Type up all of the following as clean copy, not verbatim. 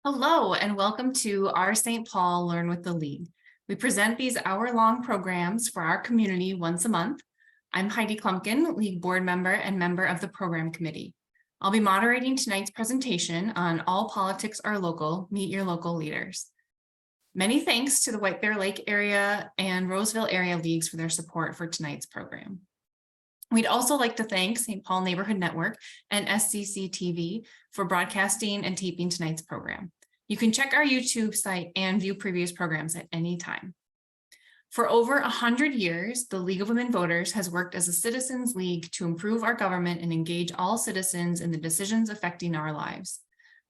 Hello, and welcome to our St. Paul Learn with the League. We present these hour-long programs for our community once a month. I'm Heidi Klumpkin, League Board Member and member of the Program Committee. I'll be moderating tonight's presentation on All Politics Are Local, Meet Your Local Leaders. Many thanks to the White Bear Lake area and Roseville area leagues for their support for tonight's program. We'd also like to thank St. Paul Neighborhood Network and SCC TV for broadcasting and taping tonight's program. You can check our YouTube site and view previous programs at any time. For over 100 years, the League of Women Voters has worked as a citizens league to improve our government and engage all citizens in the decisions affecting our lives.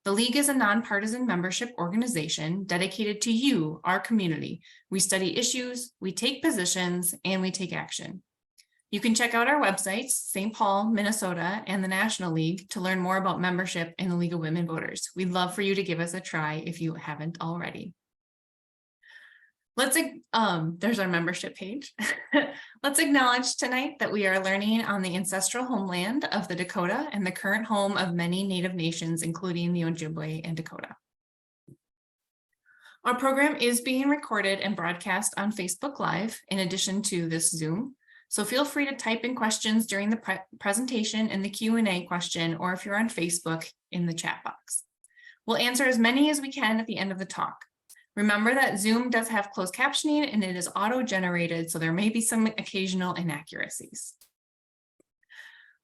The League is a nonpartisan membership organization dedicated to you, our community. We study issues, we take positions, and we take action. You can check out our websites, St. Paul, Minnesota, and the National League to learn more about membership in the League of Women Voters. We'd love for you to give us a try if you haven't already. There's our membership page. Let's acknowledge tonight that we are learning on the ancestral homeland of the Dakota and the current home of many Native nations, including the Ojibwe and Dakota. Our program is being recorded and broadcast on Facebook Live in addition to this Zoom. So feel free to type in questions during the presentation in the Q&A question, or if you're on Facebook, in the chat box. We'll answer as many as we can at the end of the talk. Remember that Zoom does have closed captioning and it is auto-generated, so there may be some occasional inaccuracies.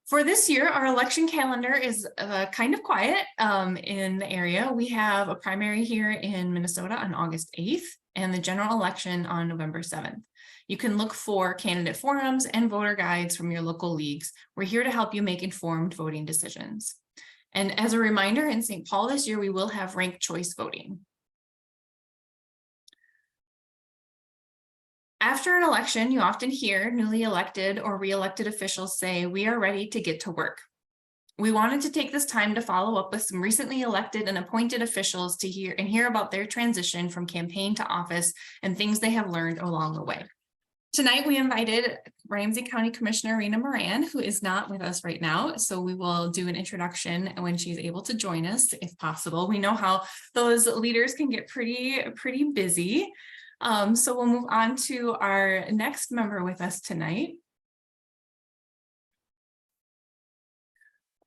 For this year, our election calendar is kind of quiet in the area. We have a primary here in Minnesota on August 8th and the general election on November 7th. You can look for candidate forums and voter guides from your local leagues. We're here to help you make informed voting decisions. And as a reminder, in St. Paul this year, we will have ranked choice voting. After an election, you often hear newly elected or re-elected officials say, "We are ready to get to work." We wanted to take this time to follow up with some recently elected and appointed officials to hear about their transition from campaign to office and things they have learned along the way. Tonight, we invited Ramsey County Commissioner Rena Moran, who is not with us right now. So we will do an introduction when she's able to join us, if possible. We know how those leaders can get pretty busy. So we'll move on to our next member with us tonight.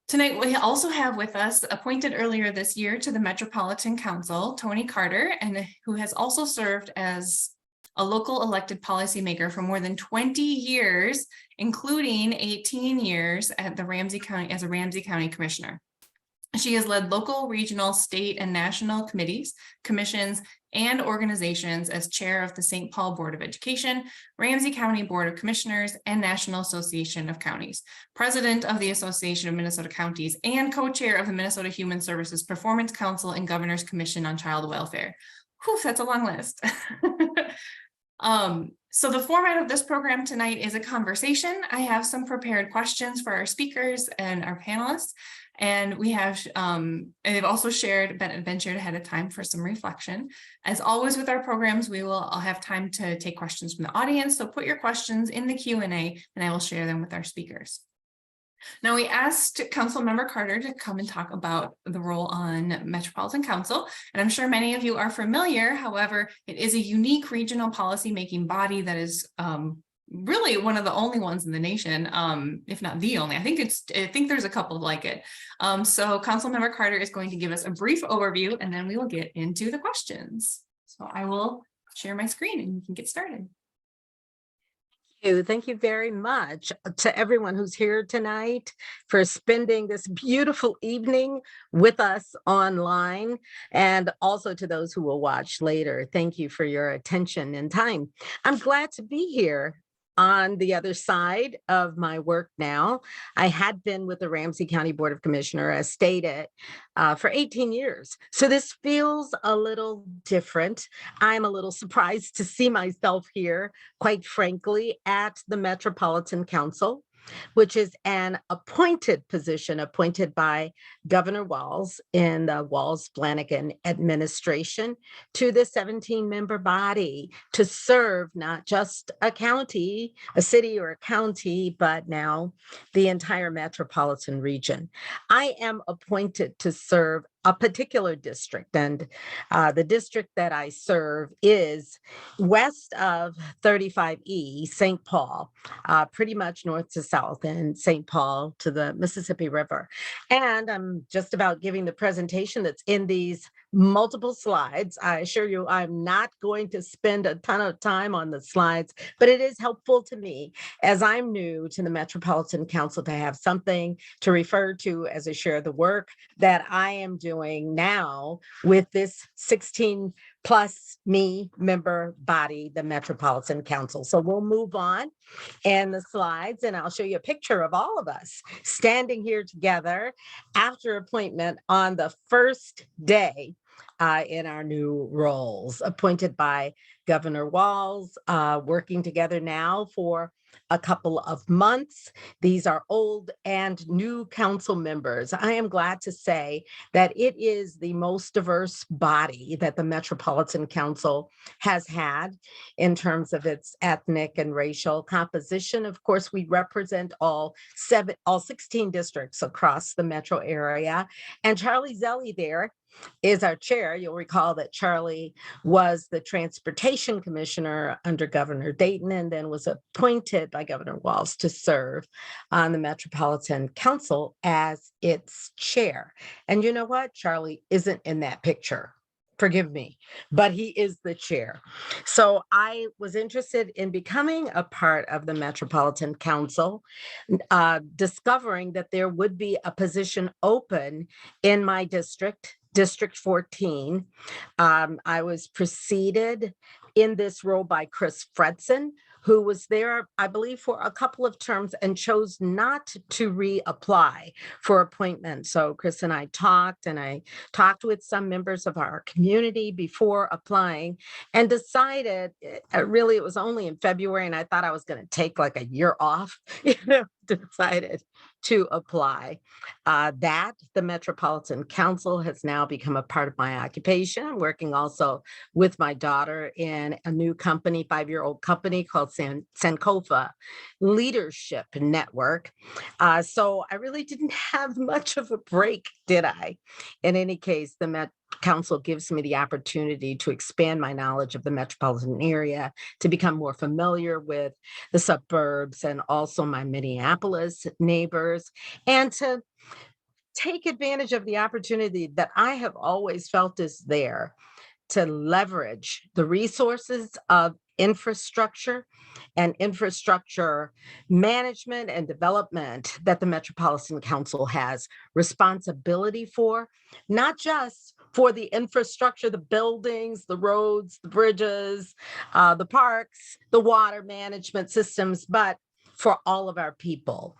Tonight, we also have with us, appointed earlier this year to the Metropolitan Council, Toni Carter, and who has also served as a local elected policymaker for more than 20 years, including 18 years at the Ramsey County as a Ramsey County Commissioner. She has led local, regional, state, and national committees, commissions, and organizations as chair of the St. Paul Board of Education, Ramsey County Board of Commissioners, and National Association of Counties, president of the Association of Minnesota Counties, and co-chair of the Minnesota Human Services Performance Council and Governor's Commission on Child Welfare. Whew, that's a long list. So the format of this program tonight is a conversation. I have some prepared questions for our speakers and our panelists, and we have, and they've also been shared ahead of time for some reflection. As always with our programs, I'll have time to take questions from the audience. So put your questions in the Q&A and I will share them with our speakers. Now, we asked Councilmember Carter to come and talk about the role on Metropolitan Council, and I'm sure many of you are familiar. However, it is a unique regional policymaking body that is really one of the only ones in the nation, if not the only. I think there's a couple like it. So Councilmember Carter is going to give us a brief overview, and then we will get into the questions. So I will share my screen, and you can get started. Thank you very much to everyone who's here tonight for spending this beautiful evening with us online, and also to those who will watch later. Thank you for your attention and time. I'm glad to be here on the other side of my work now. I had been with the Ramsey County Board of Commissioners, as stated, for 18 years. So this feels a little different. I'm a little surprised to see myself here, quite frankly, at the Metropolitan Council, which is an appointed position appointed by Governor Walz in the Walz-Flanagan administration to the 17-member body to serve not just a county, a city or a county, but now the entire metropolitan region. I am appointed to serve a particular district. And the district that I serve is west of 35E, St. Paul, pretty much north to south, and St. Paul to the Mississippi River. And I'm just about giving the presentation that's in these multiple slides. I assure you, I'm not going to spend a ton of time on the slides, but it is helpful to me as I'm new to the Metropolitan Council to have something to refer to as I share the work that I am doing now with this 16 plus me member body, the Metropolitan Council. So we'll move on in the slides, and I'll show you a picture of all of us standing here together after appointment on the first day in our new roles, appointed by Governor Walz, working together now for a couple of months. These are old and new council members. I am glad to say that it is the most diverse body that the Metropolitan Council has had in terms of its ethnic and racial composition. Of course, we represent all 16 districts across the metro area. And Charlie Zelli there is our chair. You'll recall that Charlie was the transportation commissioner under Governor Dayton and then was appointed by Governor Walz to serve on the Metropolitan Council as its chair. And you know what? Charlie isn't in that picture. Forgive me, but he is the chair. So I was interested in becoming a part of the Metropolitan Council, discovering that there would be a position open in my district, District 14. I was preceded in this role by Chris Fredson, who was there, I believe, for a couple of terms and chose not to reapply for appointment. So Chris and I talked with some members of our community before applying and decided, really, it was only in February, and I thought I was going to take like a year off, decided to apply. That the Metropolitan Council has now become a part of my occupation. I'm working also with my daughter in a new company, 5-year-old company called Sankofa Leadership Network. So I really didn't have much of a break, did I? In any case, the Met Council gives me the opportunity to expand my knowledge of the metropolitan area, to become more familiar with the suburbs and also my Minneapolis neighbors, and to take advantage of the opportunity that I have always felt is there to leverage the resources of infrastructure and infrastructure management and development that the Metropolitan Council has responsibility for, not just for the infrastructure, the buildings, the roads, the bridges, the parks, the water management systems, but for all of our people.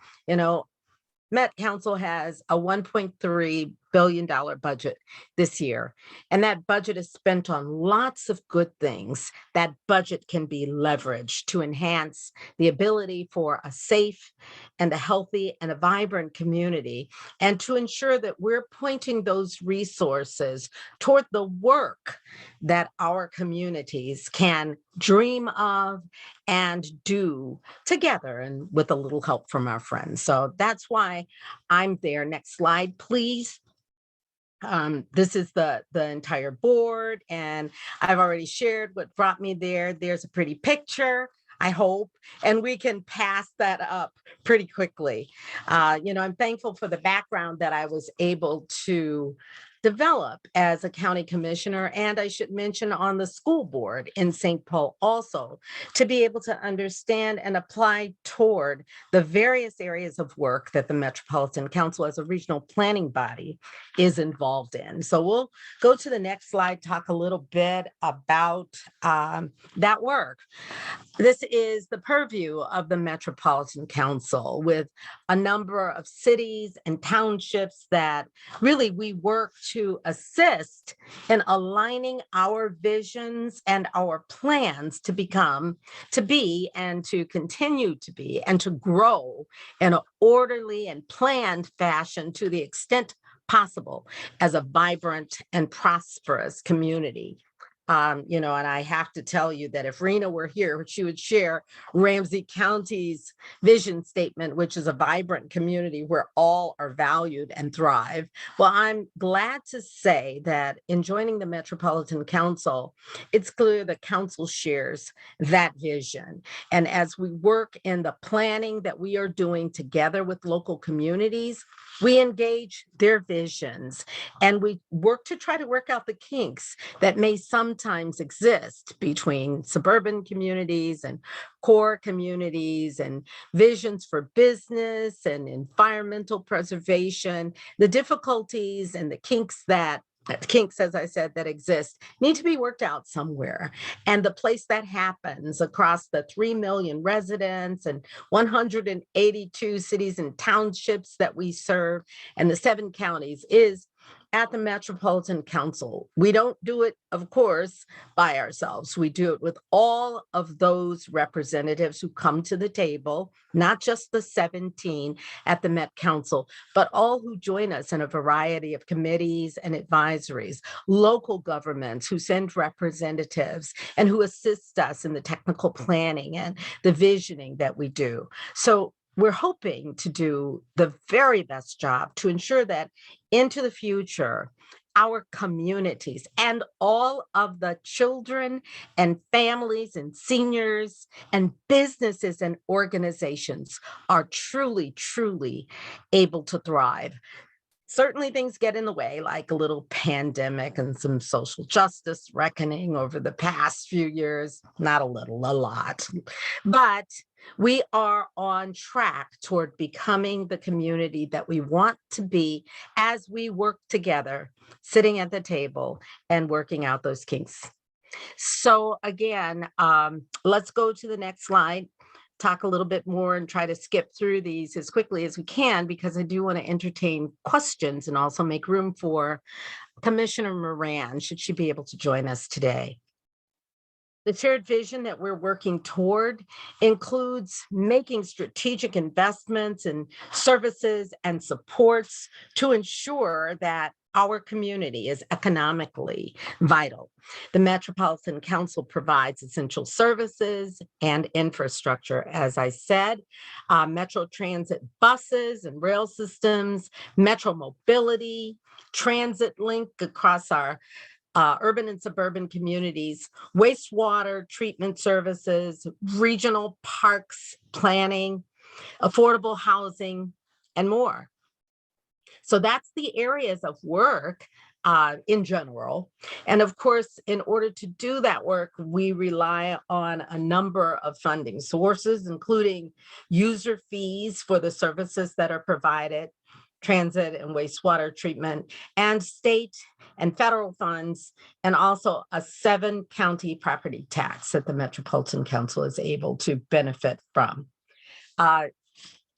Met Council has a $1.3 billion budget this year, and that budget is spent on lots of good things. That budget can be leveraged to enhance the ability for a safe and a healthy and a vibrant community, and to ensure that we're pointing those resources toward the work that our communities can dream of and do together, and with a little help from our friends. So that's why I'm there. Next slide, please. This is the entire board, and I've already shared what brought me there. There's a pretty picture, I hope, and we can pass that up pretty quickly. I'm thankful for the background that I was able to develop as a county commissioner, and I should mention on the school board in St. Paul also, to be able to understand and apply toward the various areas of work that the Metropolitan Council as a regional planning body is involved in. So we'll go to the next slide, talk a little bit about that work. This is the purview of the Metropolitan Council, with a number of cities and townships that really we work to assist in aligning our visions and our plans to be, and to continue to be, and to grow in an orderly and planned fashion to the extent possible as a vibrant and prosperous community. And I have to tell you that if Rena were here, she would share Ramsey County's vision statement, which is a vibrant community where all are valued and thrive. Well, I'm glad to say that in joining the Metropolitan Council, it's clear the council shares that vision. And as we work in the planning that we are doing together with local communities, we engage their visions and we work to try to work out the kinks that may sometimes exist between suburban communities and core communities and visions for business and environmental preservation. The difficulties and the kinks, as I said, that exist need to be worked out somewhere. And the place that happens across the 3 million residents and 182 cities and townships that we serve and the 7 counties is at the Metropolitan Council. We don't do it, of course, by ourselves. We do it with all of those representatives who come to the table, not just the 17 at the Met Council, but all who join us in a variety of committees and advisories, local governments who send representatives and who assist us in the technical planning and the visioning that we do. So we're hoping to do the very best job to ensure that into the future, our communities and all of the children and families and seniors and businesses and organizations are truly, truly able to thrive. Certainly things get in the way, like a little pandemic and some social justice reckoning over the past few years, not a little, a lot. But we are on track toward becoming the community that we want to be as we work together, sitting at the table and working out those kinks. So again, let's go to the next slide, talk a little bit more and try to skip through these as quickly as we can, because I do want to entertain questions and also make room for Commissioner Moran, should she be able to join us today. The shared vision that we're working toward includes making strategic investments in services and supports to ensure that our community is economically vital. The Metropolitan Council provides essential services and infrastructure, as I said, Metro Transit buses and rail systems, Metro Mobility, Transit Link across our urban and suburban communities, wastewater treatment services, regional parks planning, affordable housing, and more. So that's the areas of work in general. And of course, in order to do that work, we rely on a number of funding sources, including user fees for the services that are provided, transit and wastewater treatment, and state and federal funds, and also a 7-county property tax that the Metropolitan Council is able to benefit from.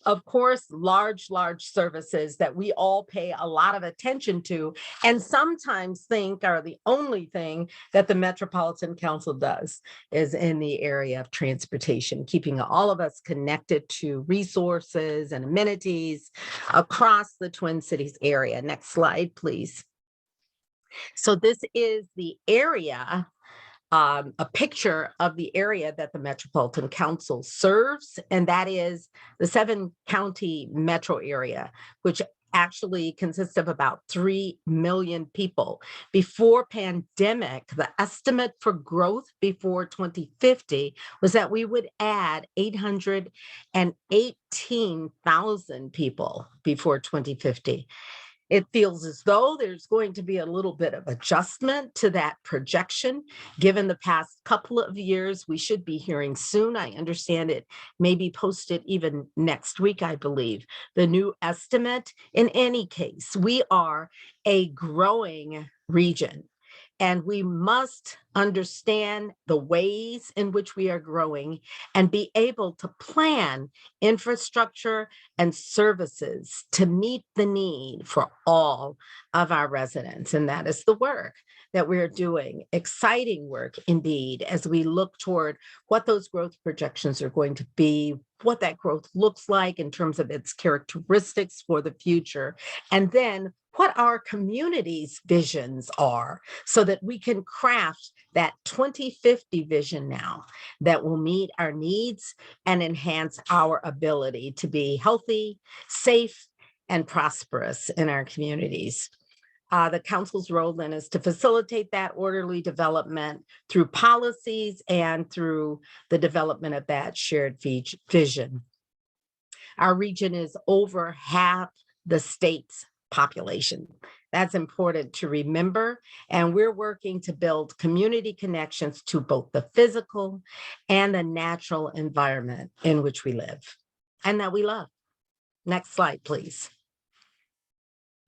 Of course, large services that we all pay a lot of attention to and sometimes think are the only thing that the Metropolitan Council does is in the area of transportation, keeping all of us connected to resources and amenities across the Twin Cities area. Next slide, please. So this is the area, a picture of the area that the Metropolitan Council serves, and that is the 7-county metro area, which actually consists of about 3 million people. Before pandemic, the estimate for growth before 2050 was that we would add 818,000 people before 2050. It feels as though there's going to be a little bit of adjustment to that projection. Given the past couple of years, we should be hearing soon. I understand it may be posted even next week, I believe, the new estimate. In any case, we are a growing region. And we must understand the ways in which we are growing and be able to plan infrastructure and services to meet the need for all of our residents. And that is the work that we're doing. Exciting work indeed, as we look toward what those growth projections are going to be, what that growth looks like in terms of its characteristics for the future, and then what our community's visions are so that we can craft that 2050 vision now that will meet our needs and enhance our ability to be healthy, safe, and prosperous in our communities. The council's role then is to facilitate that orderly development through policies and through the development of that shared vision. Our region is over half the state's population. That's important to remember. And we're working to build community connections to both the physical and the natural environment in which we live and that we love. Next slide, please.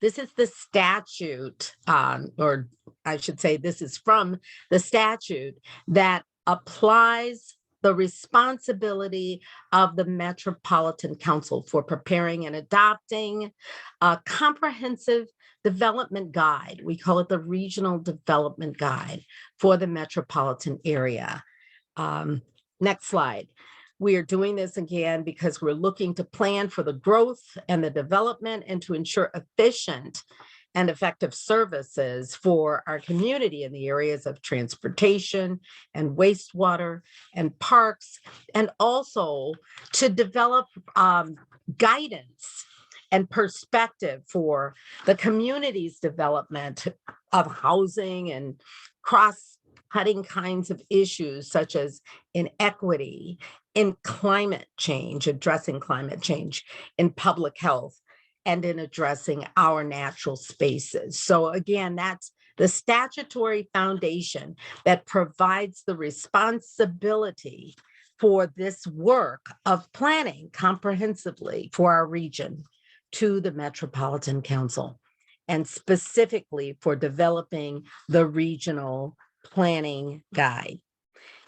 This is the statute, or I should say, this is from the statute that applies the responsibility of the Metropolitan Council for preparing and adopting a comprehensive development guide. We call it the Regional Development Guide for the metropolitan area. Next slide. We are doing this again because we're looking to plan for the growth and the development and to ensure efficient and effective services for our community in the areas of transportation and wastewater and parks, and also to develop guidance and perspective for the community's development of housing and cross-cutting kinds of issues such as inequity, in climate change, addressing climate change, in public health, and in addressing our natural spaces. So again, that's the statutory foundation that provides the responsibility for this work of planning comprehensively for our region to the Metropolitan Council, and specifically for developing the regional planning guide.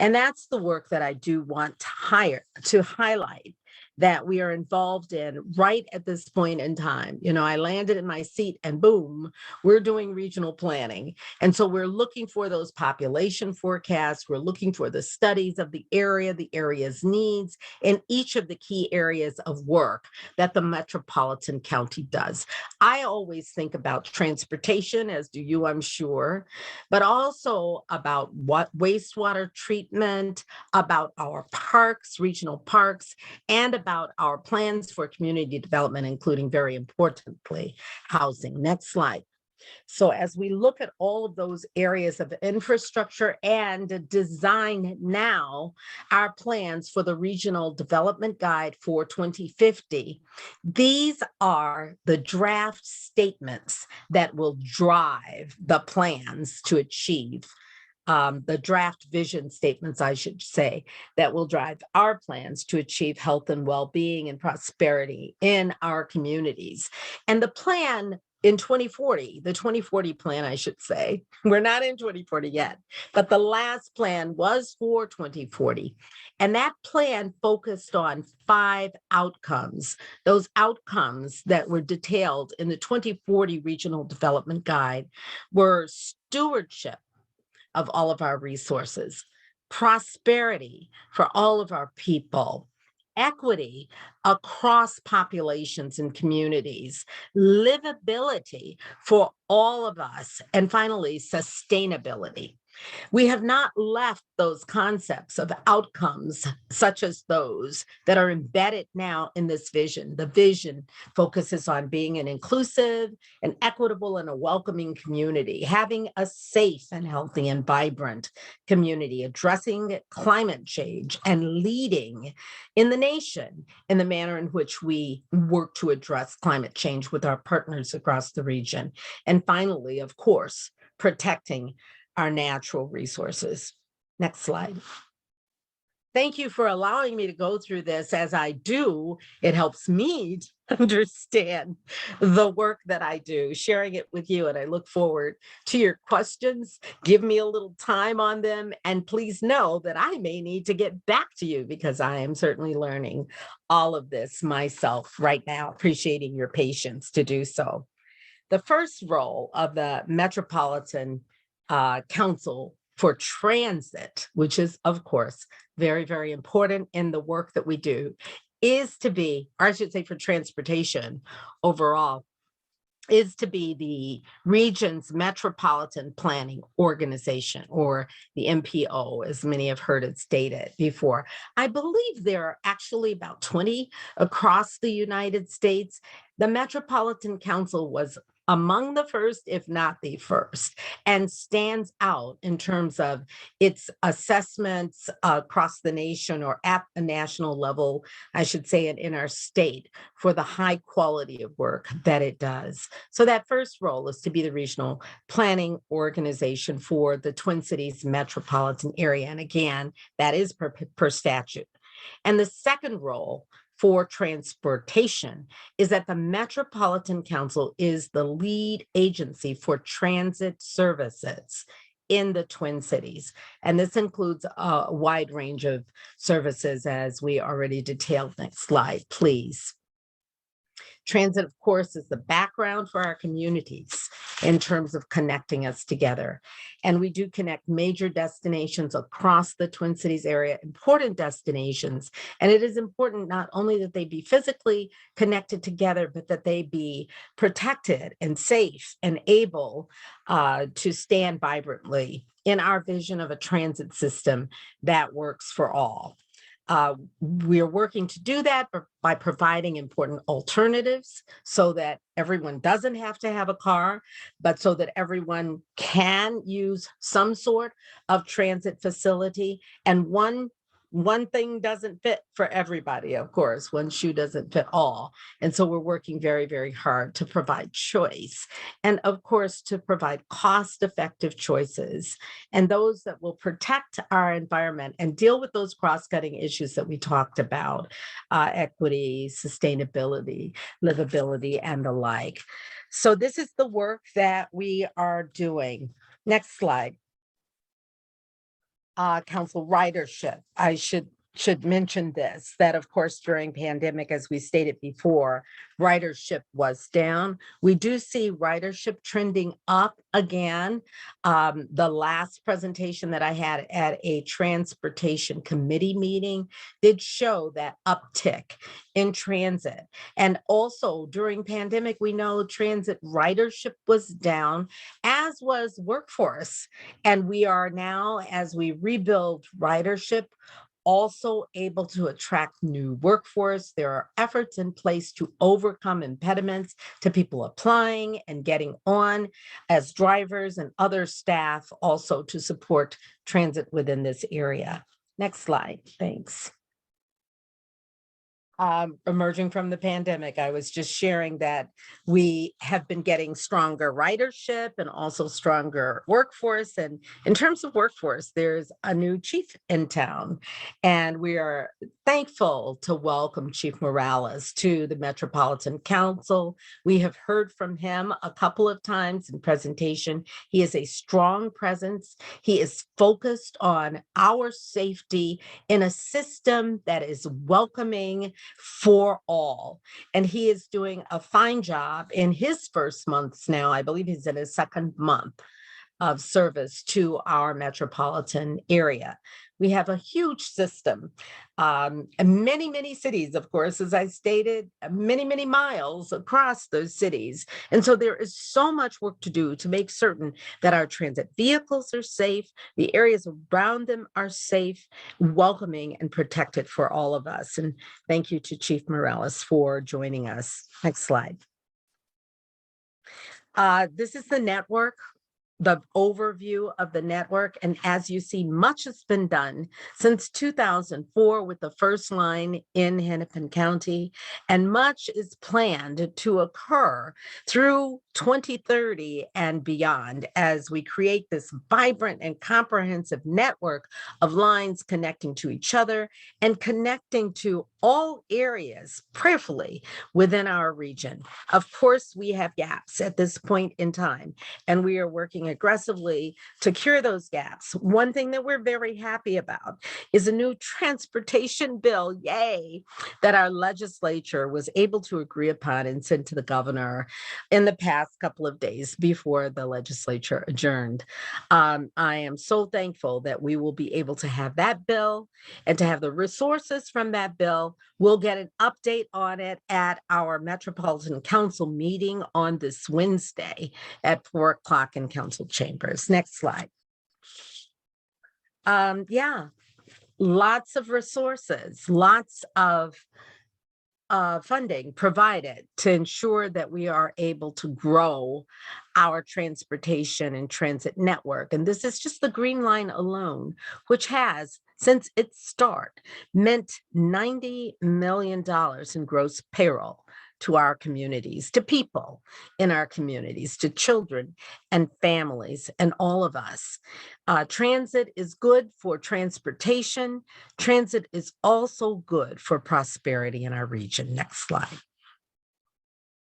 And that's the work that I do want to highlight that we are involved in right at this point in time. You know, I landed in my seat and boom, we're doing regional planning. And so we're looking for those population forecasts. We're looking for the studies of the area's needs in each of the key areas of work that the Metropolitan County does. I always think about transportation, as do you, I'm sure, but also about what wastewater treatment, about our parks, regional parks, and about our plans for community development, including, very importantly, housing. Next slide. So as we look at all of those areas of infrastructure and design now our plans for the Regional Development Guide for 2050, these are the draft statements that will drive the plans to achieve the draft vision statements, I should say, that will drive our plans to achieve health and well-being and prosperity in our communities. And the plan in 2040, the 2040 plan, I should say, we're not in 2040 yet, but the last plan was for 2040. And that plan focused on 5 outcomes. Those outcomes that were detailed in the 2040 Regional Development Guide were stewardship of all of our resources, prosperity for all of our people, equity across populations and communities, livability for all of us, and finally, sustainability. We have not left those concepts of outcomes such as those that are embedded now in this vision. The vision focuses on being an inclusive, an equitable, and a welcoming community, having a safe and healthy and vibrant community, addressing climate change, and leading in the nation in the manner in which we work to address climate change with our partners across the region. And finally, of course, protecting our natural resources. Next slide. Thank you for allowing me to go through this. As I do, it helps me to understand the work that I do, sharing it with you. And I look forward to your questions. Give me a little time on them. And please know that I may need to get back to you because I am certainly learning all of this myself right now, appreciating your patience to do so. The first role of the Metropolitan Council for Transit, which is, of course, very, very important in the work that we do, is to be, or I should say for transportation overall, is to be the region's Metropolitan Planning Organization, or the MPO, as many have heard it stated before. I believe there are actually about 20 across the United States. The Metropolitan Council was among the first, if not the first, and stands out in terms of its assessments across the nation, or at a national level, I should say, and in our state, for the high quality of work that it does. So that first role is to be the regional planning organization for the Twin Cities metropolitan area. And again, that is per statute. And the second role for transportation is that the Metropolitan Council is the lead agency for transit services in the Twin Cities. And this includes a wide range of services, as we already detailed. Next slide, please. Transit, of course, is the background for our communities in terms of connecting us together. And we do connect major destinations across the Twin Cities area, important destinations. And it is important not only that they be physically connected together, but that they be protected and safe and able to stand vibrantly in our vision of a transit system that works for all. We are working to do that by providing important alternatives so that everyone doesn't have to have a car, but so that everyone can use some sort of transit facility. And one thing doesn't fit for everybody, of course. One shoe doesn't fit all. And so we're working very, very hard to provide choice, and of course, to provide cost-effective choices, and those that will protect our environment and deal with those cross-cutting issues that we talked about, equity, sustainability, livability, and the like. So this is the work that we are doing. Next slide. Council ridership. I should mention this, that of course, during pandemic, as we stated before, ridership was down. We do see ridership trending up again. The last presentation that I had at a transportation committee meeting did show that uptick in transit. And also during pandemic, we know transit ridership was down, as was workforce. And we are now, as we rebuild ridership, also able to attract new workforce. There are efforts in place to overcome impediments to people applying and getting on as drivers, and other staff also to support transit within this area. Next slide, thanks. Emerging from the pandemic, I was just sharing that we have been getting stronger ridership and also stronger workforce. And in terms of workforce, there's a new chief in town, and we are thankful to welcome Chief Morales to the Metropolitan Council. We have heard from him a couple of times in presentation. He is a strong presence. He is focused on our safety in a system that is welcoming for all. And he is doing a fine job in his first months now. I believe he's in his second month of service to our metropolitan area. We have a huge system, many, many cities, of course, as I stated, many, many miles across those cities. And so there is so much work to do to make certain that our transit vehicles are safe, the areas around them are safe, welcoming, and protected for all of us. And thank you to Chief Morales for joining us. Next slide. This is the network, the overview of the network. And as you see, much has been done since 2004 with the first line in Hennepin County, and much is planned to occur through 2030 and beyond as we create this vibrant and comprehensive network of lines connecting to each other and connecting to all areas prayerfully within our region. Of course, we have gaps at this point in time, and we are working working aggressively to cure those gaps. One thing that we're very happy about is a new transportation bill, yay, that our legislature was able to agree upon and send to the governor in the past couple of days before the legislature adjourned. I am so thankful that we will be able to have that bill and to have the resources from that bill. We'll get an update on it at our Metropolitan Council meeting on this Wednesday at 4 o'clock in council chambers. Next slide. Yeah, lots of resources, lots of funding provided to ensure that we are able to grow our transportation and transit network. And this is just the Green Line alone, which has, since its start, meant $90 million in gross payroll to our communities, to people in our communities, to children and families and all of us. Transit is good for transportation. Transit is also good for prosperity in our region. Next slide.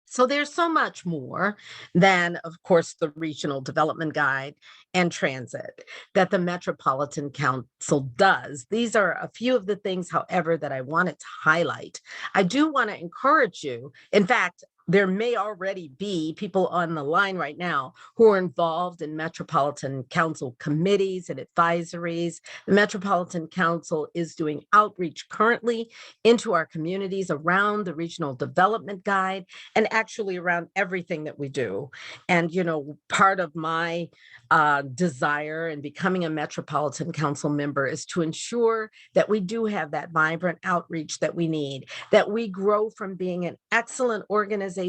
So there's so much more than, of course, the Regional Development Guide and transit that the Metropolitan Council does. These are a few of the things, however, that I wanted to highlight. I do want to encourage you. In fact, there may already be people on the line right now who are involved in Metropolitan Council committees and advisories. The Metropolitan Council is doing outreach currently into our communities around the Regional Development Guide and actually around everything that we do. And, you know, part of my desire in becoming a Metropolitan Council member is to ensure that we do have that vibrant outreach that we need, that we grow from being an excellent organization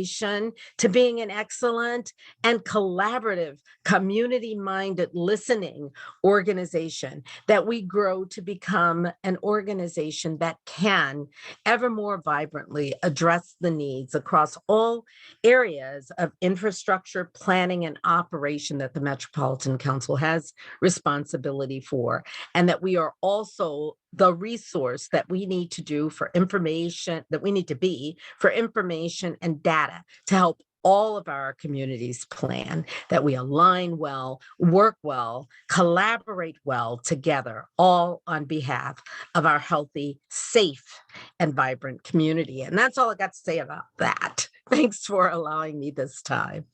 to being an excellent and collaborative, community-minded listening organization, that we grow to become an organization that can ever more vibrantly address the needs across all areas of infrastructure, planning, and operation that the Metropolitan Council has responsibility for, and that we are also the resource that we need to do for information, that we need to be for information and data to help all of our communities plan, that we align well, work well, collaborate well together, all on behalf of our healthy, safe, and vibrant community. And that's all I got to say about that. Thanks for allowing me this time.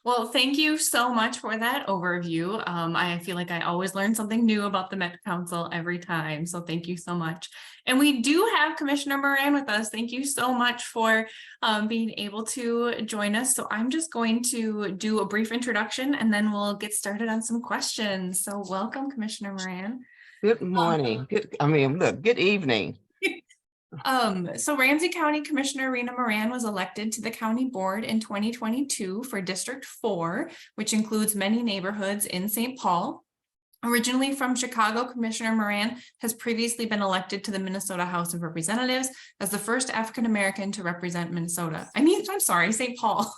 Well, thank you so much for that overview. I feel like I always learn something new about the Met Council every time. So thank you so much. And we do have Commissioner Moran with us. Thank you so much for being able to join us. So I'm just going to do a brief introduction and then we'll get started on some questions. So welcome, Commissioner Moran. Good morning. Good evening. So Ramsey County Commissioner Rena Moran was elected to the county board in 2022 for District 4, which includes many neighborhoods in St. Paul. Originally from Chicago, Commissioner Moran has previously been elected to the Minnesota House of Representatives as the first African-American to represent Minnesota. St. Paul.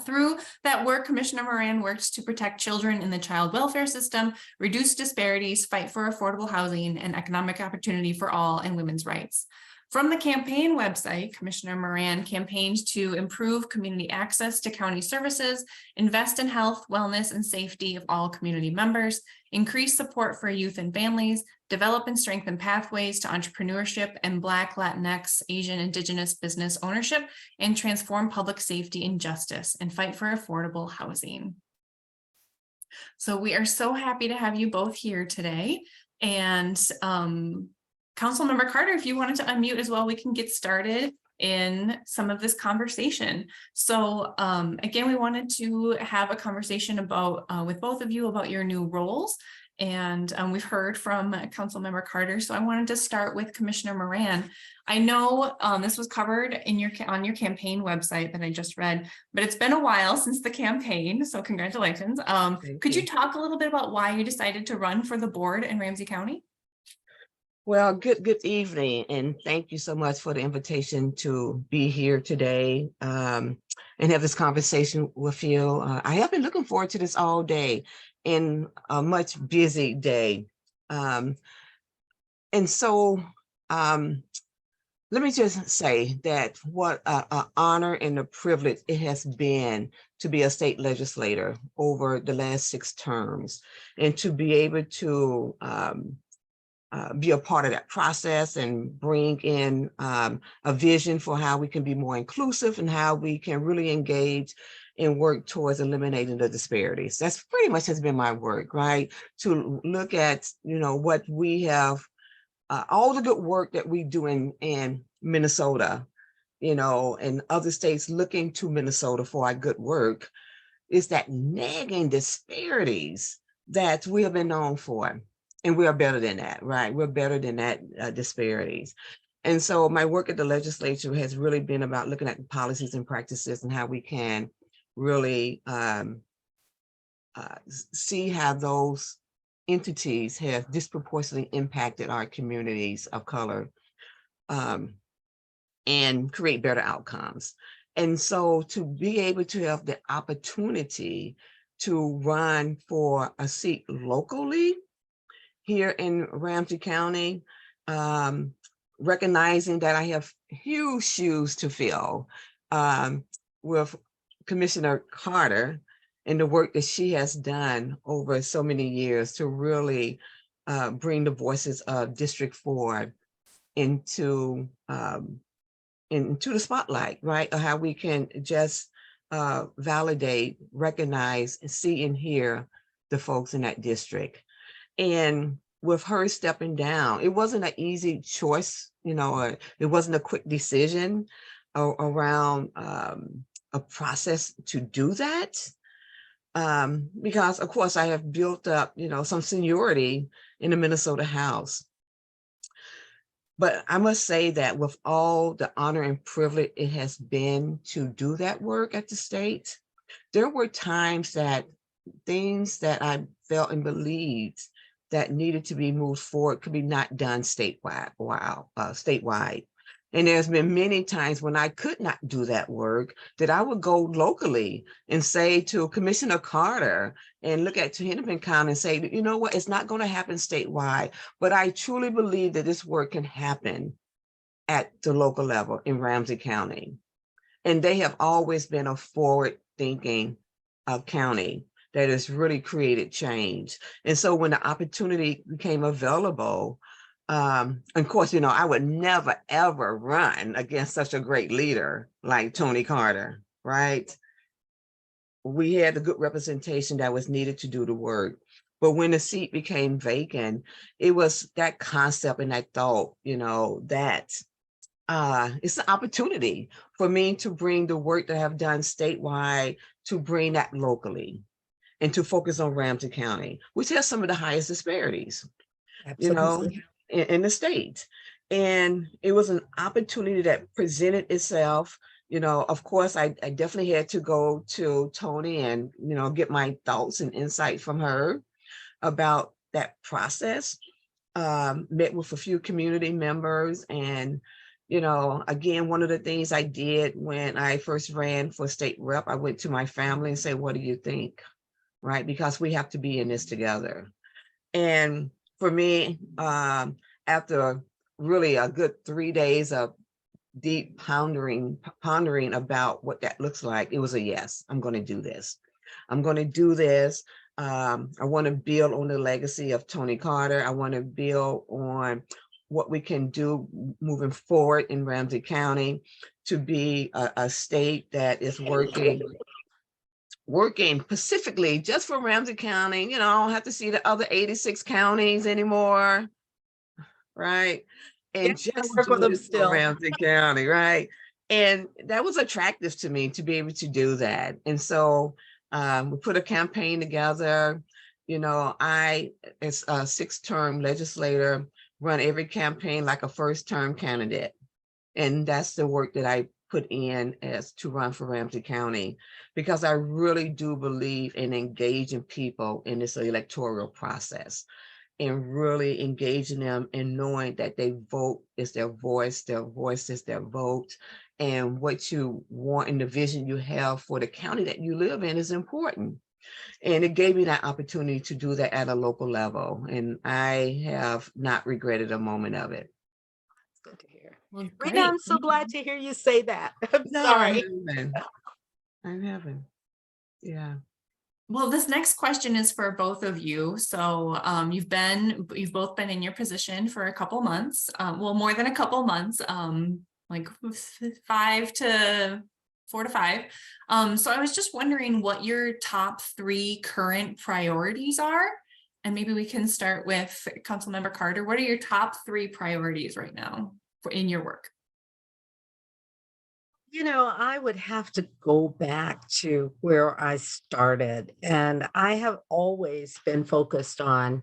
Through that work, Commissioner Moran works to protect children in the child welfare system, reduce disparities, fight for affordable housing and economic opportunity for all, and women's rights. From the campaign website, Commissioner Moran campaigned to improve community access to county services, invest in health, wellness, and safety of all community members, increase support for youth and families, develop and strengthen pathways to entrepreneurship and Black, Latinx, Asian, Indigenous business ownership, and transform public safety and justice, and fight for affordable housing. So we are so happy to have you both here today. And Councilmember Carter, if you wanted to unmute as well, we can get started in some of this conversation. So again, we wanted to have a conversation about with both of you about your new roles. And we've heard from Councilmember Carter. So I wanted to start with Commissioner Moran. I know this was covered in on your campaign website that I just read, but it's been a while since the campaign. So congratulations. Could you talk a little bit about why you decided to run for the board in Ramsey County? Well, good evening, and thank you so much for the invitation to be here today and have this conversation with you. I have been looking forward to this all day in a much busy day. And so let me just say that what an honor and a privilege it has been to be a state legislator over the last 6 terms, and to be able to be a part of that process and bring in a vision for how we can be more inclusive and how we can really engage and work towards eliminating the disparities. That's pretty much has been my work, right? To look at, what we have, all the good work that we do in Minnesota, and other states looking to Minnesota for our good work, is that nagging disparities that we have been known for. And we are better than that, right? We're better than that disparities. And so my work at the legislature has really been about looking at policies and practices and how we can really see how those entities have disproportionately impacted our communities of color, and create better outcomes. And so to be able to have the opportunity to run for a seat locally here in Ramsey County, recognizing that I have huge shoes to fill with Commissioner Carter and the work that she has done over so many years to really bring the voices of District 4 into the spotlight, right? Or how we can just validate, recognize, see and hear the folks in that district. And with her stepping down, it wasn't an easy choice, it wasn't a quick decision around a process to do that. Because of course I have built up, some seniority in the Minnesota House. But I must say that with all the honor and privilege it has been to do that work at the state, there were times that things that I felt and believed that needed to be moved forward could be not done statewide. And there's been many times when I could not do that work that I would go locally and say to Commissioner Carter and look at Hennepin County and say, you know what, it's not going to happen statewide, but I truly believe that this work can happen at the local level in Ramsey County. And they have always been a forward-thinking county that has really created change. And so when the opportunity became available, of course, I would never, ever run against such a great leader like Toni Carter, right? We had the good representation that was needed to do the work. But when the seat became vacant, it was that concept and that thought, that it's an opportunity for me to bring the work that I've done statewide, to bring that locally and to focus on Ramsey County, which has some of the highest disparities, Absolutely. in the state. And it was an opportunity that presented itself. Of course, I definitely had to go to Toni and, get my thoughts and insight from her about that process. Met with a few community members. And, again, one of the things I did when I first ran for state rep, I went to my family and said, what do you think? Right? Because we have to be in this together. And for me, after really a good 3 days of deep pondering about what that looks like, it was a yes, I'm going to do this. I'm going to do this. I want to build on the legacy of Toni Carter. I want to build on what we can do moving forward in Ramsey County to be a state that is working specifically just for Ramsey County. I don't have to see the other 86 counties anymore, right? And just work with do them this for still. Ramsey County, right? And that was attractive to me to be able to do that. And so we put a campaign together. I, as a 6-term legislator, run every campaign like a first-term candidate. And that's the work that I put in as to run for Ramsey County, because I really do believe in engaging people in this electoral process and really engaging them and knowing that they vote is their voice is their vote. And what you want and the vision you have for the county that you live in is important. And it gave me that opportunity to do that at a local level. And I have not regretted a moment of it. Good to hear. Well, Rena, great. I'm so glad to hear you say that. I'm No, sorry. I haven't. Yeah. Well, this next question is for both of you. So you've both been in your position for a couple months, well, more than a couple months, like 4 to 5. So I was just wondering what your top 3 current priorities are. And maybe we can start with Councilmember Carter. What are your top 3 priorities right now in your work? I would have to go back to where I started, and I have always been focused on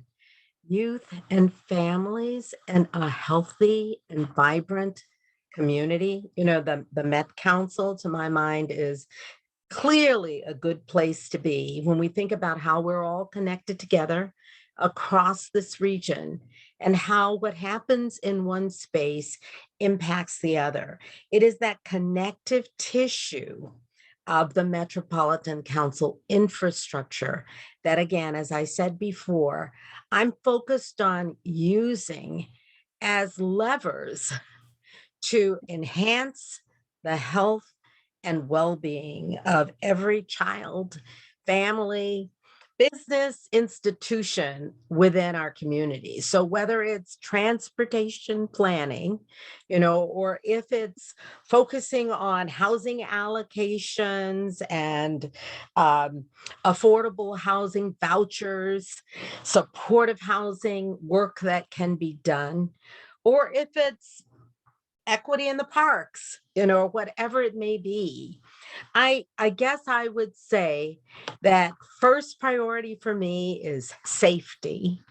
youth and families and a healthy and vibrant community. The Met Council, to my mind, is clearly a good place to be when we think about how we're all connected together across this region and how what happens in one space impacts the other. It is that connective tissue of the Metropolitan Council infrastructure that, again, as I said before, I'm focused on using as levers to enhance the health and well-being of every child, family, business, institution within our community. So whether it's transportation planning, or if it's focusing on housing allocations and affordable housing vouchers, supportive housing work that can be done, or if it's equity in the parks, whatever it may be. I guess I would say that first priority for me is safety.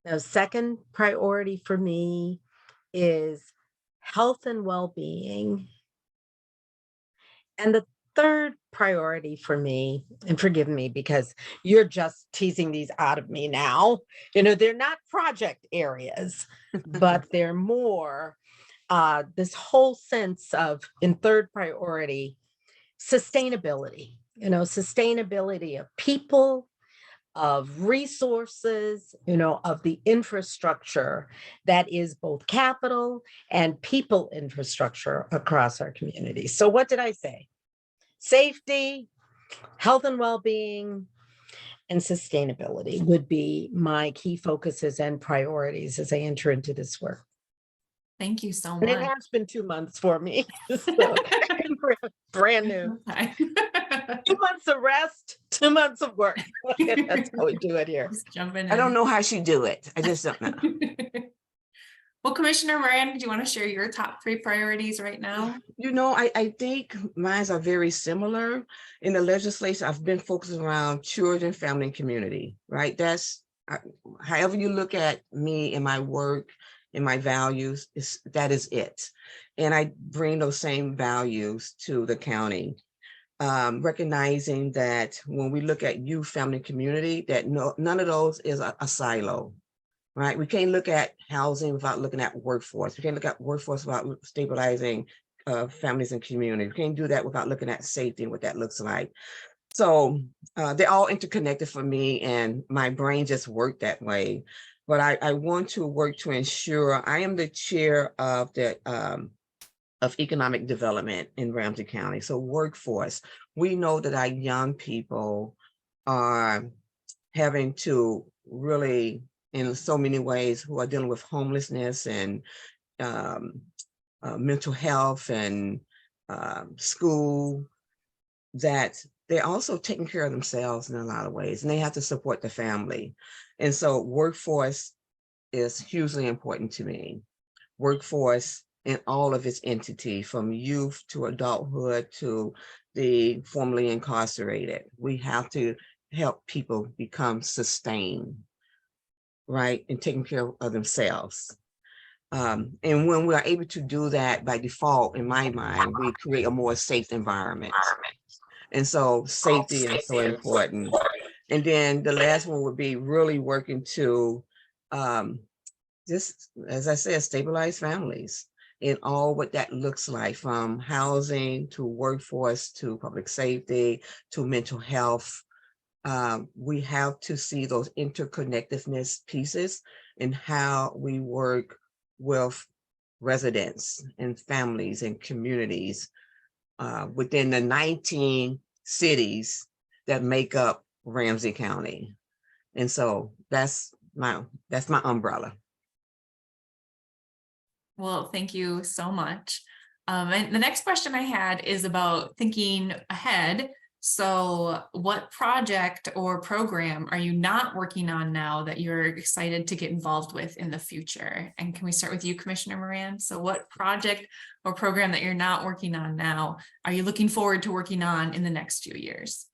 The second priority for me is health and well-being. And the third priority for me, and forgive me because you're just teasing these out of me now, they're not project areas, but they're more this whole sense of, in third priority, sustainability, sustainability of people, of resources, of the infrastructure that is both capital and people infrastructure across our community. So what did I say? Safety, health and well-being, and sustainability would be my key focuses and priorities as I enter into this work. Thank you so And it much. has been 2 months for me. So brand new. Okay. 2 months of rest, 2 months of work. That's how we do it here. Just jumping in. I don't know how she do it. I just don't know. Well, Commissioner Moran, do you want to share your top 3 priorities right now? I think mine are very similar. In the legislature, I've been focusing around children, family, and community, right? However you look at me and my work and my values, that is it. And I bring those same values to the county, recognizing that when we look at youth, family, community, that none of those is a silo. Right? We can't look at housing without looking at workforce. We can't look at workforce without stabilizing families and community. We can't do that without looking at safety and what that looks like. So they're all interconnected for me, and my brain just worked that way. But I want to work to ensure I am the chair of the of economic development in Ramsey County. So workforce, we know that our young people are having to really, in so many ways, who are dealing with homelessness and mental health and school, that they're also taking care of themselves in a lot of ways, and they have to support the family. And so workforce is hugely important to me. Workforce in all of its entity, from youth to adulthood to the formerly incarcerated. We have to help people become sustained, right, and taking care of themselves. And when we are able to do that by default, in my mind, we create a more safe environment. And so safety is so important. And then the last one would be really working to just, as I said, stabilize families in all what that looks like, from housing to workforce to public safety to mental health. We have to see those interconnectedness pieces in how we work with residents and families and communities within the 19 cities that make up Ramsey County. And so that's my umbrella. Well, thank you so much. And the next question I had is about thinking ahead. So what project or program are you not working on now that you're excited to get involved with in the future? And can we start with you, Commissioner Moran? So what project or program that you're not working on now are you looking forward to working on in the next few years?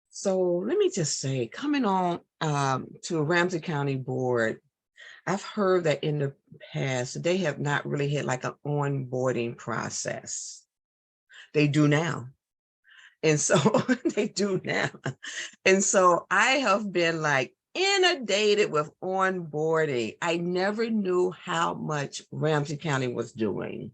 So let me just say, coming on to Ramsey County Board, I've heard that in the past, they have not really had like an onboarding process. They do now. And so they do now. And so I have been like inundated with onboarding. I never knew how much Ramsey County was doing.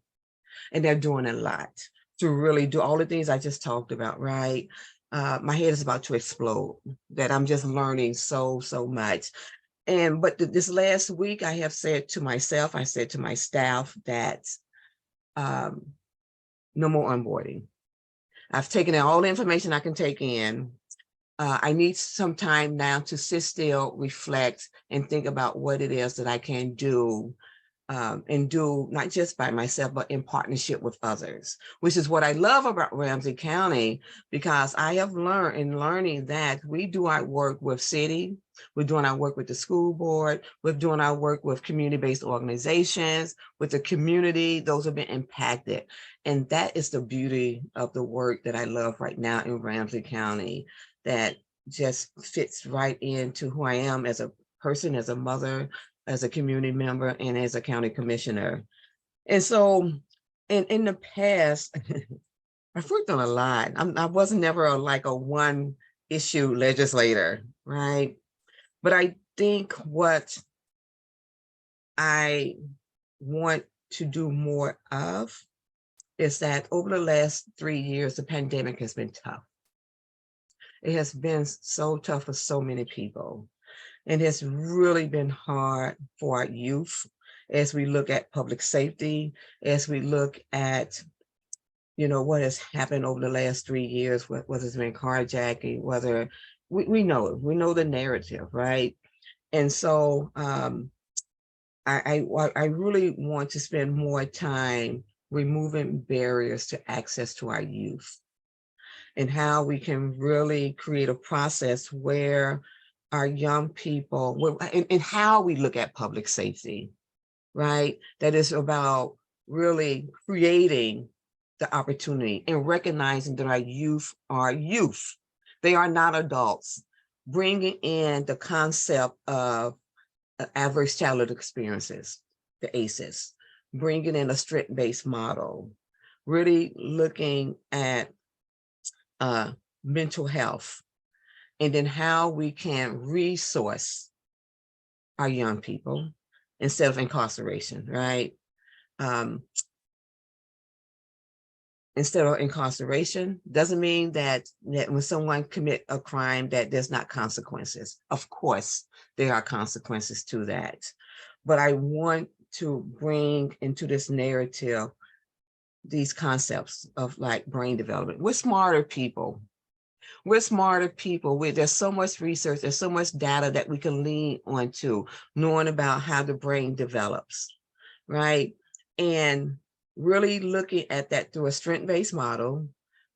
And they're doing a lot to really do all the things I just talked about, right? My head is about to explode, that I'm just learning so much. But this last week, I have said to myself, I said to my staff that no more onboarding. I've taken in all the information I can take in. I need some time now to sit still, reflect, and think about what it is that I can do and do not just by myself, but in partnership with others, which is what I love about Ramsey County, because I have learned in learning that we do our work with city, we're doing our work with the school board, we're doing our work with community-based organizations, with the community, those have been impacted. And that is the beauty of the work that I love right now in Ramsey County, that just fits right into who I am as a person, as a mother, as a community member, and as a county commissioner. And so in the past, I've worked on a lot. I wasn't never like a one issue legislator, right? But I think what I want to do more of is that over the last 3 years, the pandemic has been tough. It has been so tough for so many people. And it's really been hard for our youth as we look at public safety, as we look at, what has happened over the last 3 years, whether it's been carjacking, whether we know it, we know the narrative, right? And so I really want to spend more time removing barriers to access to our youth, and how we can really create a process where our young people, and how we look at public safety, right? That is about really creating the opportunity and recognizing that our youth are youth. They are not adults. Bringing in the concept of adverse childhood experiences, the ACEs, bringing in a strength-based model, really looking at mental health, and then how we can resource our young people instead of incarceration, right? Instead of incarceration doesn't mean that when someone commit a crime that there's not consequences. Of course, there are consequences to that. But I want to bring into this narrative these concepts of like brain development. We're smarter people. We're smarter people. There's so much research, there's so much data that we can lean onto, knowing about how the brain develops, right? And really looking at that through a strength-based model,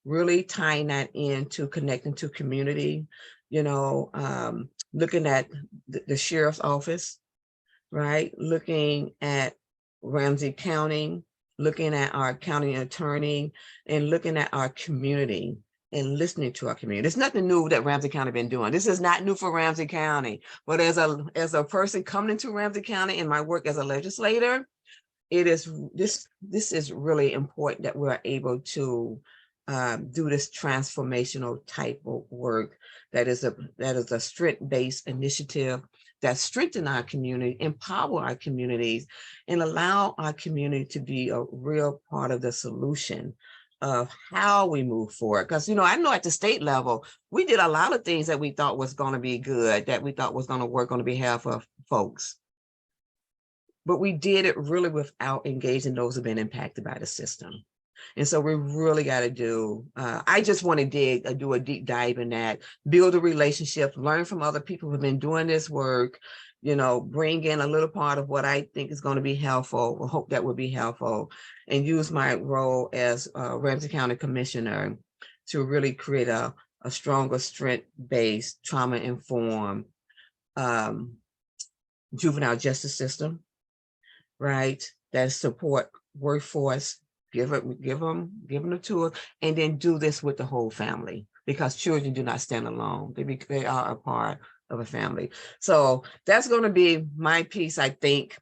really tying that into connecting to community, looking at the sheriff's office, right? Looking at Ramsey County, looking at our county attorney, and looking at our community and listening to our community. There's nothing new that Ramsey County been doing. This is not new for Ramsey County, but as a person coming into Ramsey County in my work as a legislator, it is this is really important that we're able to do this transformational type of work that is a strength-based initiative that strengthen our community, empower our communities, and allow our community to be a real part of the solution of how we move forward. Because, I know at the state level, we did a lot of things that we thought was going to be good, that we thought was going to work on the behalf of folks. But we did it really without engaging those who've been impacted by the system. And so we really got to do, I just want to do a deep dive in that, build a relationship, learn from other people who've been doing this work, bring in a little part of what I think is going to be helpful, or hope that will be helpful, and use my role as Ramsey County Commissioner to really create a stronger strength-based, trauma-informed juvenile justice system, right? That support workforce, give them the tools, and then do this with the whole family, because children do not stand alone. They are a part of a family. So that's going to be my piece, I think,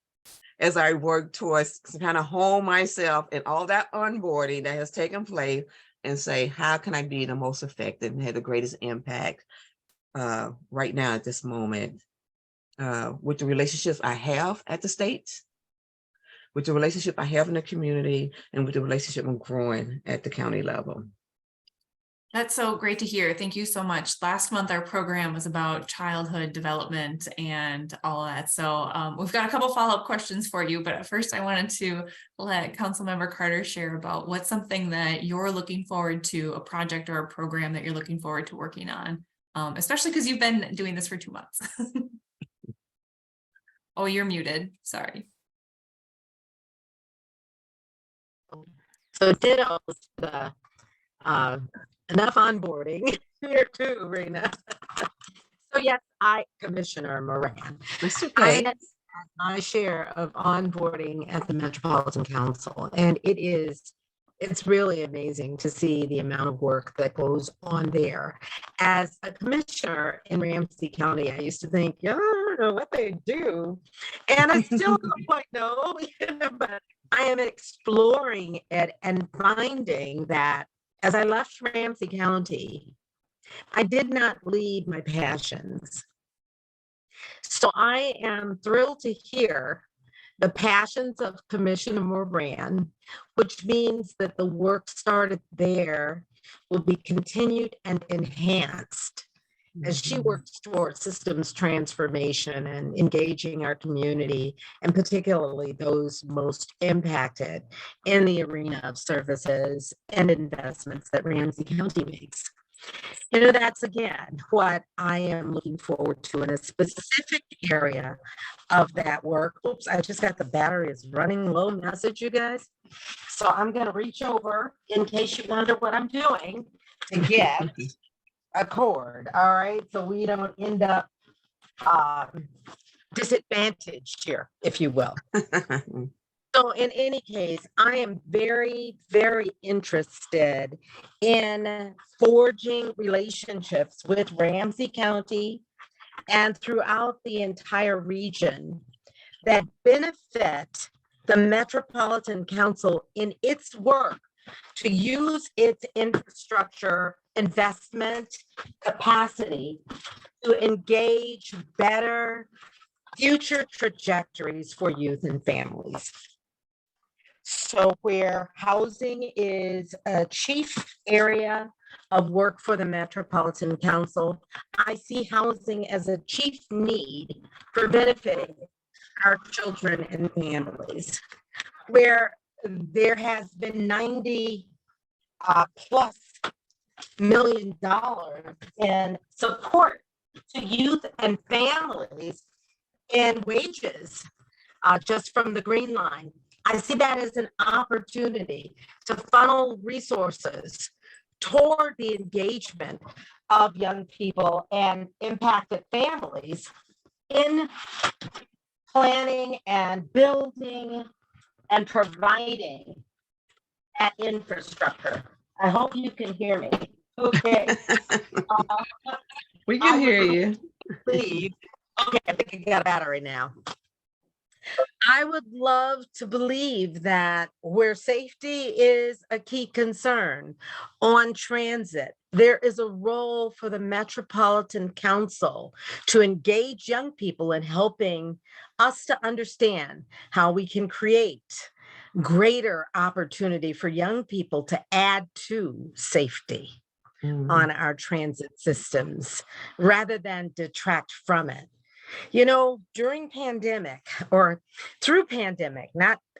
as I work towards kind of hone myself and all that onboarding that has taken place, and say, how can I be the most effective and have the greatest impact right now at this moment with the relationships I have at the state, with the relationship I have in the community, and with the relationship I'm growing at the county level. That's so great to hear. Thank you so much. Last month, our program was about childhood development and all of that. So we've got a couple follow-up questions for you, but at first I wanted to let Councilmember Carter share about what's something that you're looking forward to, a project or a program that you're looking forward to working on, especially because you've been doing this for 2 months. Oh, you're muted. Sorry. So ditto the enough onboarding here too, Rena. So yes, Commissioner Moran. That's I okay. had my share of onboarding at the Metropolitan Council, and it's really amazing to see the amount of work that goes on there. As a commissioner in Ramsey County, I used to think, yeah, I don't know what they do, and I still don't quite know, but I am exploring it and finding that as I left Ramsey County, I did not leave my passions. So I am thrilled to hear the passions of Commissioner Moran, which means that the work started there will be continued and enhanced as she works towards systems transformation and engaging our community, and particularly those most impacted in the arena of services and investments that Ramsey County makes. That's again what I am looking forward to in a specific area of that work. Oops, I just got the battery is running low message, you guys. So I'm going to reach over in case you wonder what I'm doing to get a cord. All right. So we don't end up disadvantaged here, if you will. So in any case, I am very, very interested in forging relationships with Ramsey County and throughout the entire region that benefit the Metropolitan Council in its work to use its infrastructure, investment, capacity to engage better future trajectories for youth and families. So where housing is a chief area of work for the Metropolitan Council, I see housing as a chief need for benefiting our children and families. Where there has been $90+ million in support to youth and families and wages just from the Green Line. I see that as an opportunity to funnel resources toward the engagement of young people and impacted families in planning and building and providing that infrastructure. I hope you can hear me. Okay. We can hear you. Please. Okay, I think I got a battery now. I would love to believe that where safety is a key concern on transit, there is a role for the Metropolitan Council to engage young people in helping us to understand how we can create greater opportunity for young people to add to safety on our transit systems rather than detract from it. You know, during pandemic or through pandemic,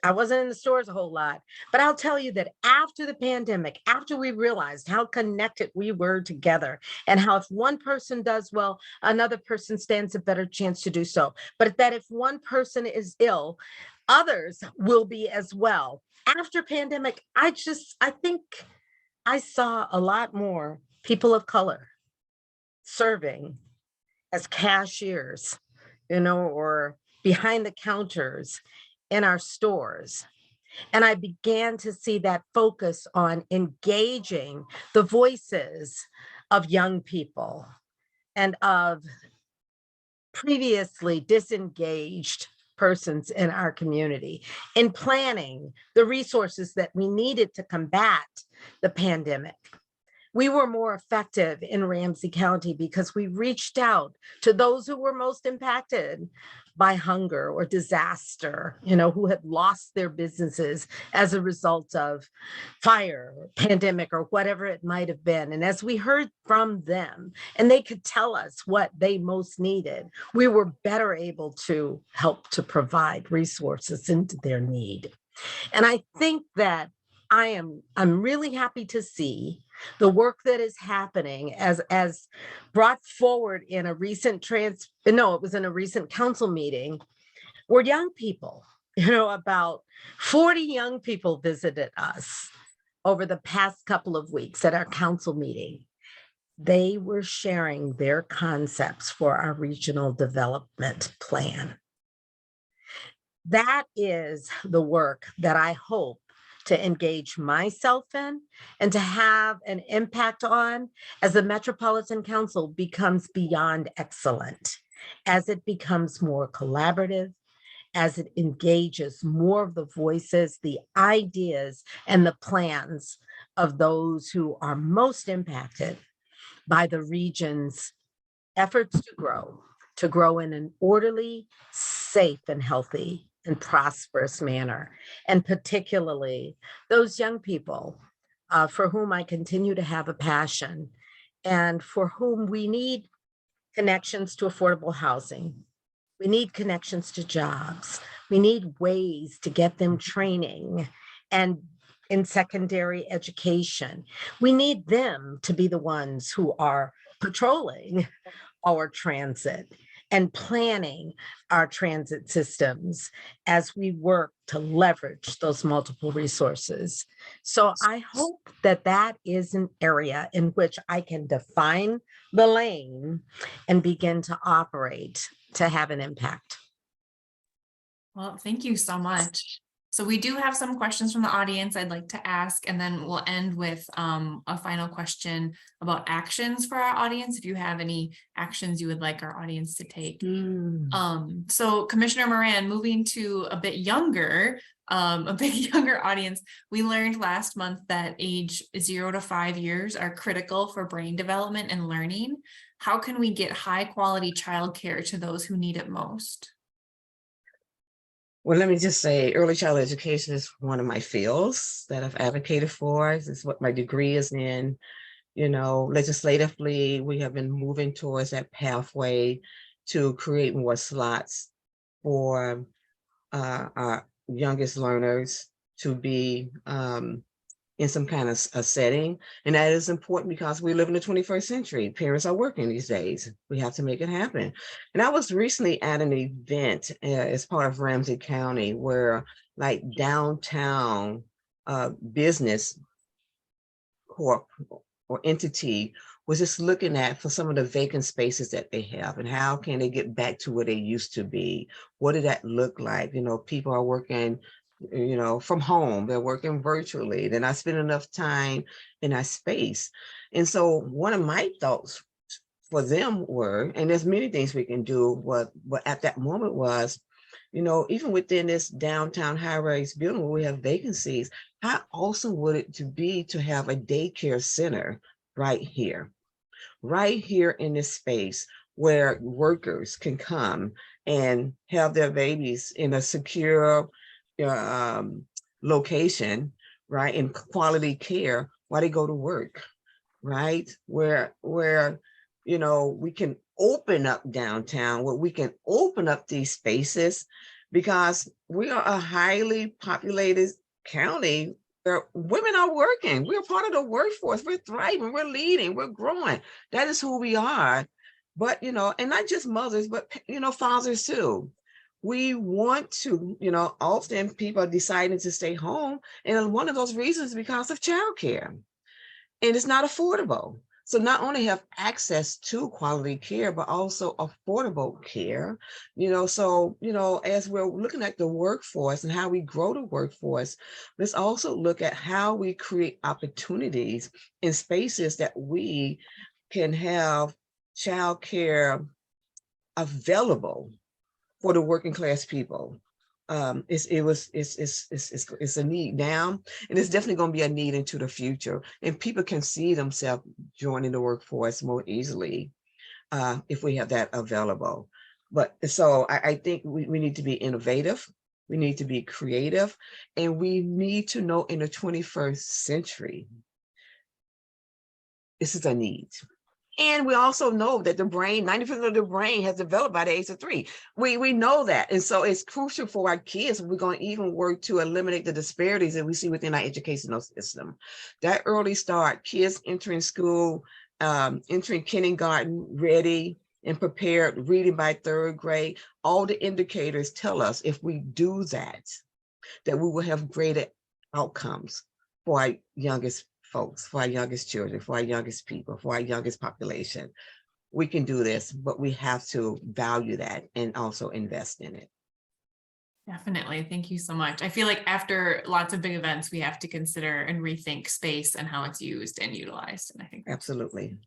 I wasn't in the stores a whole lot, but I'll tell you that after the pandemic, after we realized how connected we were together and how if one person does well, another person stands a better chance to do so. But that if one person is ill, others will be as well. After pandemic, I think I saw a lot more people of color serving as cashiers, or behind the counters in our stores. And I began to see that focus on engaging the voices of young people and of previously disengaged persons in our community in planning the resources that we needed to combat the pandemic. We were more effective in Ramsey County because we reached out to those who were most impacted by hunger or disaster, who had lost their businesses as a result of fire, pandemic, or whatever it might have been. And as we heard from them, and they could tell us what they most needed, we were better able to help to provide resources into their need. And I think that I'm really happy to see the work that is happening as brought forward in a recent council meeting where young people, about 40 young people visited us over the past couple of weeks at our council meeting. They were sharing their concepts for our regional development plan. That is the work that I hope to engage myself in and to have an impact on as the Metropolitan Council becomes beyond excellent, as it becomes more collaborative, as it engages more of the voices, the ideas, and the plans of those who are most impacted by the region's efforts to grow in an orderly, safe, and healthy and prosperous manner, and particularly those young people for whom I continue to have a passion and for whom we need connections to affordable housing. We need connections to jobs. We need ways to get them training and in secondary education. We need them to be the ones who are patrolling our transit and planning our transit systems as we work to leverage those multiple resources. So I hope that that is an area in which I can define the lane and begin to operate to have an impact. Well, thank you so much. So we do have some questions from the audience I'd like to ask, and then we'll end with a final question about actions for our audience, if you have any actions you would like our audience to take. So Commissioner Moran, moving to a bit younger audience, we learned last month that age 0 to 5 years are critical for brain development and learning. How can we get high quality childcare to those who need it most? Well, let me just say early childhood education is one of my fields that I've advocated for. This is what my degree is in. Legislatively, we have been moving towards that pathway to create more slots for our youngest learners to be in some kind of a setting. And that is important because we live in the 21st century. Parents are working these days. We have to make it happen. And I was recently at an event as part of Ramsey County where like downtown business corp or entity was just looking at for some of the vacant spaces that they have and how can they get back to where they used to be? What did that look like? People are working from home, they're working virtually, they're not spending enough time in our space. And so one of my thoughts for them were, and there's many things we can do, what at that moment was, even within this downtown high-rise building where we have vacancies, how awesome would it be to have a daycare center right here in this space where workers can come and have their babies in a secure location, right, in quality care while they go to work, right, where we can open up downtown, where we can open up these spaces, because we are a highly populated county where women are working. We're part of the workforce. We're thriving. We're leading. We're growing. That is who we are. But, and not just mothers, but, fathers too. We want to, often people are deciding to stay home. And one of those reasons is because of childcare. And it's not affordable. So not only have access to quality care, but also affordable care, as we're looking at the workforce and how we grow the workforce, let's also look at how we create opportunities in spaces that we can have childcare available for the working class people. It's a need now, and it's definitely going to be a need into the future. And people can see themselves joining the workforce more easily if we have that available. But so I think we need to be innovative. We need to be creative, and we need to know in the 21st century, this is a need. And we also know that the brain, 90% of the brain has developed by the age of 3. We know that. And so it's crucial for our kids. We're going to even work to eliminate the disparities that we see within our educational system. That early start, kids entering school, entering kindergarten, ready and prepared, reading by 3rd grade, all the indicators tell us if we do that we will have greater outcomes for our youngest folks, for our youngest children, for our youngest people, for our youngest population. We can do this, but we have to value that and also invest in it. Definitely. Thank you so much. I feel like after lots of big events, we have to consider and rethink space and how it's used and utilized. And I think Absolutely.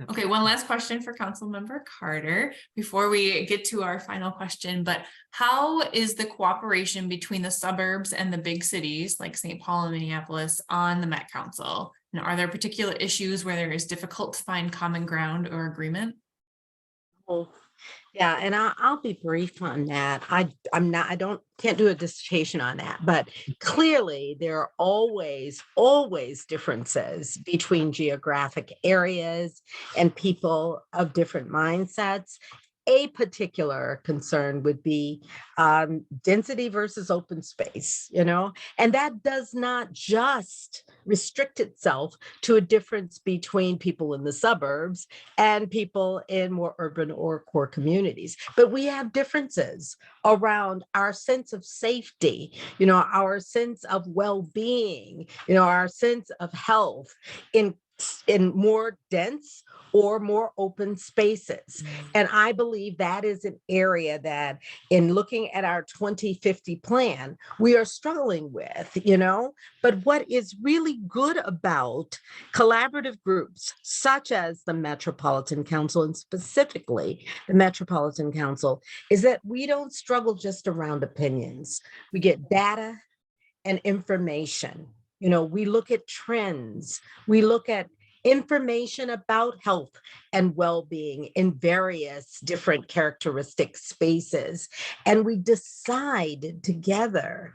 Okay, one last question for Councilmember Carter before we get to our final question, but how is the cooperation between the suburbs and the big cities like St. Paul and Minneapolis on the Met Council? And are there particular issues where there is difficult to find common ground or agreement? Oh, yeah, and I'll be brief on that. Can't do a dissertation on that, but clearly there are always differences between geographic areas and people of different mindsets. A particular concern would be density versus open space, and that does not just restrict itself to a difference between people in the suburbs and people in more urban or core communities. But we have differences around our sense of safety, our sense of well-being, our sense of health in more dense or more open spaces. And I believe that is an area that in looking at our 2050 plan, we are struggling with, but what is really good about collaborative groups such as the Metropolitan Council, and specifically the Metropolitan Council, is that we don't struggle just around opinions. We get data and information. We look at trends, we look at information about health and well-being in various different characteristic spaces, and we decide together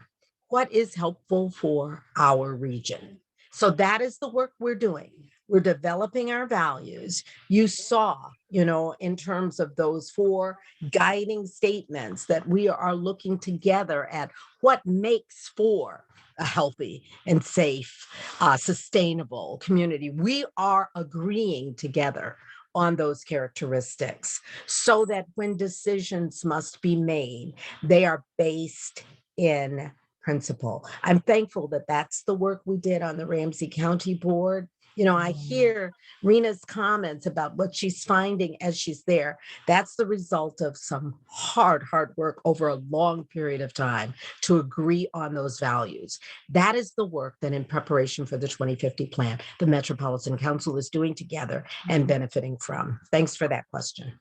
what is helpful for our region. So that is the work we're doing. We're developing our values. You saw, in terms of those 4 guiding statements that we are looking together at what makes for a healthy and safe, sustainable community. We are agreeing together on those characteristics so that when decisions must be made, they are based in principle. I'm thankful that that's the work we did on the Ramsey County Board. I hear Rena's comments about what she's finding as she's there. That's the result of some hard work over a long period of time to agree on those values. That is the work that in preparation for the 2050 plan, the Metropolitan Council is doing together and benefiting from. Thanks for that question.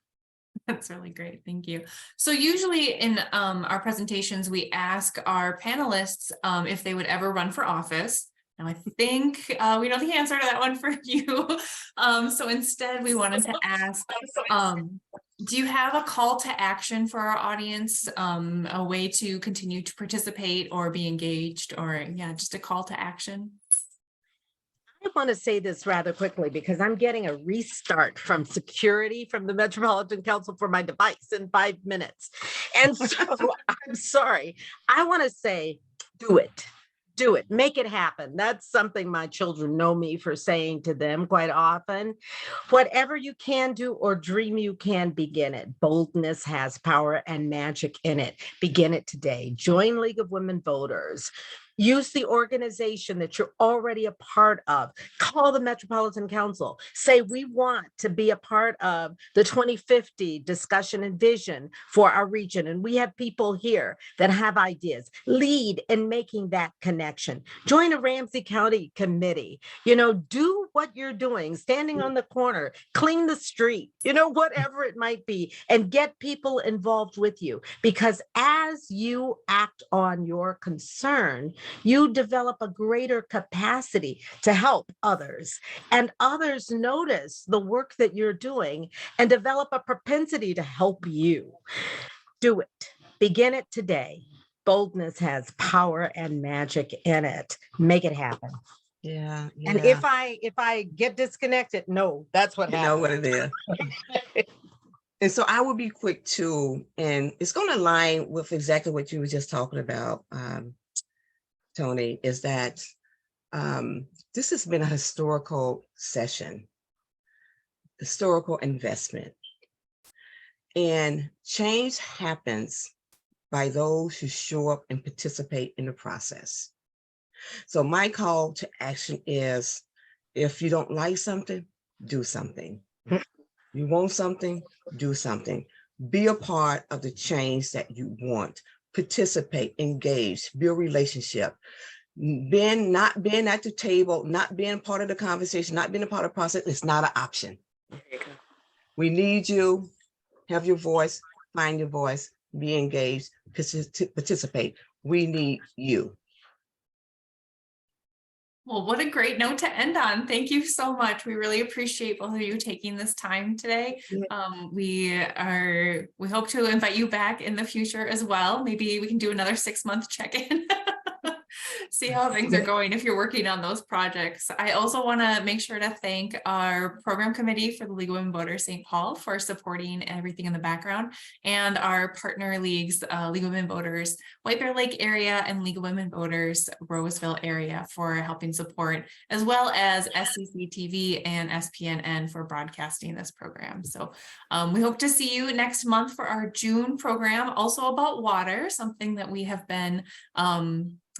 That's really great. Thank you. So usually in our presentations, we ask our panelists if they would ever run for office. Now, I think we know the answer to that one for you. So instead, we wanted to ask, do you have a call to action for our audience, a way to continue to participate or be engaged, or just a call to action? I want to say this rather quickly because I'm getting a restart from security from the Metropolitan Council for my device in 5 minutes. And so I'm sorry. I want to say, do it. Do it. Make it happen. That's something my children know me for saying to them quite often. Whatever you can do or dream you can, begin it. Boldness has power and magic in it. Begin it today. Join League of Women Voters. Use the organization that you're already a part of. Call the Metropolitan Council. Say, we want to be a part of the 2050 discussion and vision for our region. And we have people here that have ideas. Lead in making that connection. Join a Ramsey County committee. Do what you're doing, standing on the corner, clean the street, whatever it might be, and get people involved with you. Because as you act on your concern, you develop a greater capacity to help others, and others notice the work that you're doing and develop a propensity to help you. Do it. Begin it today. Boldness has power and magic in it. Make it happen. Yeah. And if I get disconnected, no, that's what You happened. know what it is. And so I will be quick too, and it's going to align with exactly what you were just talking about, Toni, is that this has been a historical session, historical investment. And change happens by those who show up and participate in the process. So my call to action is, if you don't like something, do something. You want something, do something. Be a part of the change that you want. Participate, engage, build relationship. Not being at the table, not being part of the conversation, not being a part of the process, it's not an option. We need you. Have your voice, find your voice, be engaged, participate. We need you. Well, what a great note to end on. Thank you so much. We really appreciate both of you taking this time today. We hope to invite you back in the future as well. Maybe we can do another 6-month check-in. See how things are going if you're working on those projects. I also want to make sure to thank our program committee for the League of Women Voters St. Paul for supporting everything in the background, and our partner leagues, League of Women Voters White Bear Lake area and League of Women Voters Roseville area for helping support, as well as SCC TV and SPNN for broadcasting this program. So we hope to see you next month for our June program, also about water, something that we have been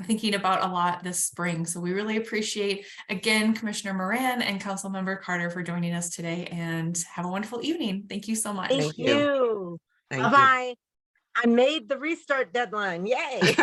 thinking about a lot this spring. So we really appreciate, again, Commissioner Moran and Councilmember Carter for joining us today, and have a wonderful evening. Thank you so much. Thank you. Thank Bye-bye. I made the restart deadline. Yay. you.